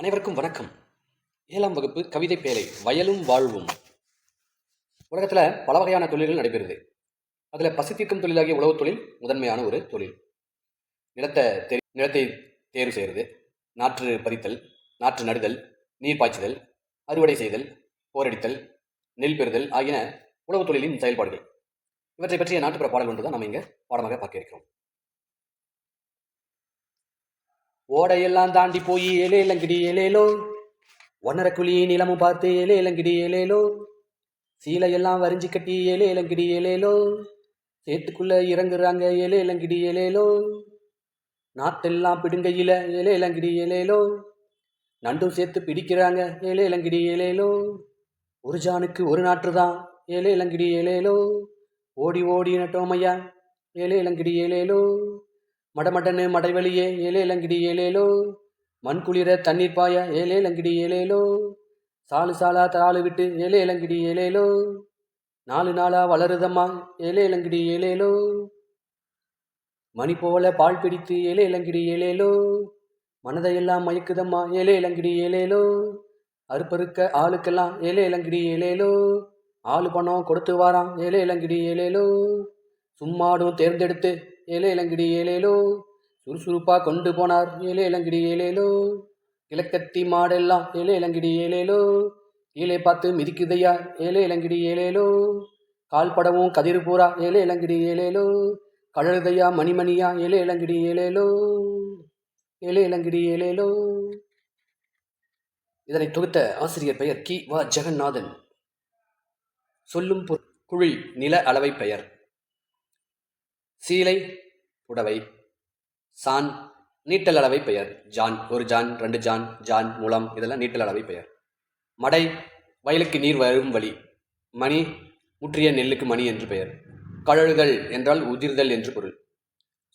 அனைவருக்கும் வணக்கம். 7ஆம் வகுப்பு கவிதை பேழை வயலும் வாழ்வும். உலகத்தில் பல வகையான தொழில்கள் நடைபெறுது. அதில் பசித்தீர்க்கும் தொழிலாகிய உழவு தொழில் முதன்மையான ஒரு தொழில். நிலத்தை தேர்வு செய்கிறது, நாற்று பறித்தல், நாற்று நடுதல், நீர் பாய்ச்சுதல், அறுவடை செய்தல், போரடித்தல், நெல் பெறுதல் ஆகியன உழவு தொழிலின் செயல்பாடுகள். இவற்றை பற்றிய நாட்டுப்புற பாடல் ஒன்று தான் நம்ம இங்கே பாடமாக பார்க்க இருக்கிறோம். ஓடையெல்லாம் தாண்டி போய் ஏலேலங்கிடி ஏலேலோ, ஒன்னரை குழி நிலமும் பார்த்து ஏலேலங்கிடி ஏலேலோ, சீலையெல்லாம் வரிஞ்சு கட்டி ஏலேலங்கிடி ஏலேலோ, சேத்துக்குள்ள இறங்குறாங்க ஏலேலங்கிடி ஏலேலோ, நாட்டெல்லாம் பிடுங்கையில ஏலேலங்கிடி ஏலேலோ, நண்டும் சேர்த்து பிடிக்கிறாங்க ஏலேலங்கிடி ஏலேலோ, ஒரு ஜானுக்கு ஒரு நாற்றுதான் ஏலேலங்கிடி ஏலேலோ, ஓடி ஓடி நட்டோமையா ஏலேலங்கிடி ஏலேலோ, மடமடன்னு மடைவெளியே ஏலேலங்கிடி ஏலேலோ, மண் குளிர தண்ணீர் பாய ஏலேலங்கிடி ஏலேலோ, சாலு சாலா தாளு விட்டு ஏலேலங்கிடி ஏலேலோ, 4 நாளா வளருதம்மா ஏலேலங்கிடி ஏலேலோ, மணி போல பால் பிடித்து ஏலேலங்கிடி ஏலேலோ, மனதையெல்லாம் மயக்குதம்மா ஏலேலங்கிடி ஏலேலோ, அறுப்பறுக்க ஆளுக்கெல்லாம் ஏலேலங்கிடி ஏலேலோ, ஆளு பணம் கொடுத்து வாராம் ஏலேலங்கிடி ஏலேலோ, சும்மாடும் தேர்ந்தெடுத்து ஏலேலங்கிடி ஏலேலோ, சுறுசுறுப்பா கொண்டு போனார் ஏலேலங்கிடி ஏலேலோ, கிழக்கத்தி மாடெல்லாம் ஏலேலங்கிடி ஏலேலோ, கீழே பார்த்து மிதிக்குதையா ஏலேலங்கிடி ஏலேலோ, கால் படவும் கதிர் பூரா ஏலேலங்கிடி ஏலேலோ, கழழுதையா மணிமணியா ஏலேலங்கிடி ஏலேலோ, ஏலேலங்கிடி ஏலேலோ. இதனை தொகுத்த ஆசிரியர் பெயர் கி.வா. ஜெகநாதன். சொல்லும் குழி நில அளவை பெயர். சீலை புடவை. சான் நீட்டல் அளவை பெயர். ஜான் 1 ஜான் 2 ஜான், ஜான் முலம் இதெல்லாம் நீட்டல் அளவை பெயர். மடை வயலுக்கு நீர் வரும் வழி. மணி முற்றிய நெல்லுக்கு மணி என்று பெயர். கழழுதல் என்றால் உதிர்தல் என்று பொருள்.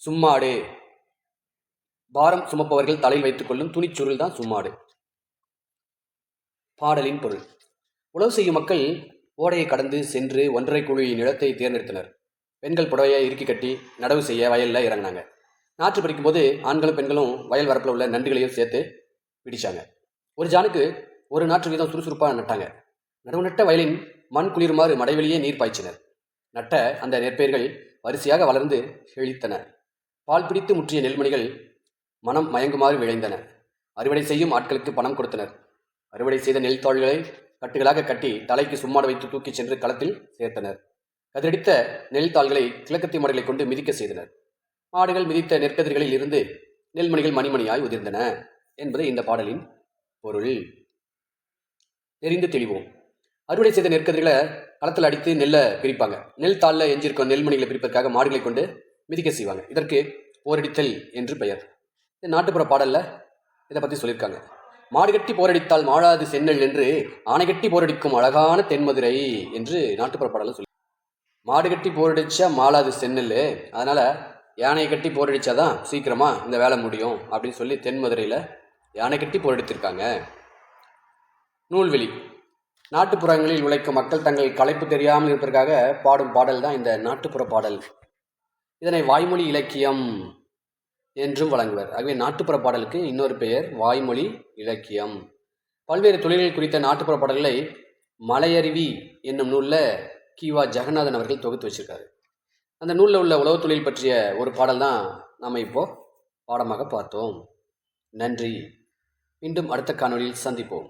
சும்மாடு பாரம் சுமப்பவர்கள் தலையில் வைத்துக் கொள்ளும் துணிச்சுருள் தான் சும்மாடு. பாடலின் பொருள். உழவு செய்யும் மக்கள் ஓடையை கடந்து சென்று 1.5 குழி நிலத்தை தேர்ந்தெடுத்தனர். பெண்கள் புடவையை இறுக்கி கட்டி நடவு செய்ய வயலில் இறங்கினாங்க. நாற்று பறிக்கும் போது ஆண்களும் பெண்களும் வயல் வரப்பில் உள்ள நண்டுகளையும் சேர்த்து பிடிச்சாங்க. ஒரு ஜானுக்கு ஒரு நாற்று வீதம் சுறுசுறுப்பாக நட்டாங்க. நடவு நட்ட வயலின் மண் குளிருமாறு மடைவெளியே நீர் பாய்ச்சினர். நட்ட அந்த நெற்பயிர்கள் வரிசையாக வளர்ந்து செழித்தன. பால் பிடித்து முற்றிய நெல்மணிகள் மனம் மயங்குமாறு விளைந்தன. அறுவடை செய்யும் ஆட்களுக்கு பணம் கொடுத்தனர். அறுவடை செய்த நெல் தாள்களை கட்டுகளாக கட்டி தலைக்கு சும்மாட வைத்து தூக்கி சென்று களத்தில் சேர்த்தனர். கதிரடித்த நெல் தாள்களை கிழக்கத்தி மாடுகளை கொண்டு மிதிக்க செய்தனர். மாடுகள் மிதித்த நெற்கதிர்களில் இருந்து நெல்மணிகள் மணிமணியாய் உதிர்ந்தன என்பது இந்த பாடலின் பொருள். தெரிந்து தெளிவோம். அறுவடை செய்த நெற்கதிர்களை களத்தில் அடித்து நெல்லை பிரிப்பாங்க. நெல் தாளில் எஞ்சிருக்கும் நெல்மணிகளை பிரிப்பதற்காக மாடுகளை கொண்டு மிதிக்க செய்வாங்க. இதற்கு போரடித்தல் என்று பெயர். இந்த நாட்டுப்புற பாடலில் இதை பற்றி சொல்லியிருக்காங்க. மாடு கட்டி போரடித்தால் மாளாது சென்னல் என்று ஆணை கட்டி போரடிக்கும் அழகான தென்மதுரை என்று நாட்டுப்புற பாடலில் சொல்லி. மாடு கட்டி போரடிச்சா மாளாது சென்னல், அதனால யானையை கட்டி போரடிச்சாதான் சீக்கிரமா இந்த வேலை முடியும் அப்படின்னு சொல்லி தென்மதுரையில் யானை கட்டி போரடித்திருக்காங்க. நூல்வெளி. நாட்டுப்புறங்களில் உழைக்கும் மக்கள் தங்கள் களைப்பு தெரியாமல் இருப்பதற்காக பாடும் பாடல் தான் இந்த நாட்டுப்புற பாடல். இதனை வாய்மொழி இலக்கியம் என்றும் வழங்குவர். ஆகவே நாட்டுப்புற பாடலுக்கு இன்னொரு பெயர் வாய்மொழி இலக்கியம். பல்வேறு தொழில்கள் குறித்த நாட்டுப்புற பாடல்களை மலையருவி என்னும் நூலில் கி.வா. ஜெகநாதன் அவர்கள் தொகுத்து வச்சிருக்காரு. அந்த நூலில் உள்ள உழவு தொழில் பற்றிய ஒரு பாடல் தான் நாம் இப்போ பாடமாக பார்த்தோம். நன்றி. மீண்டும் அடுத்த காணொளியில் சந்திப்போம்.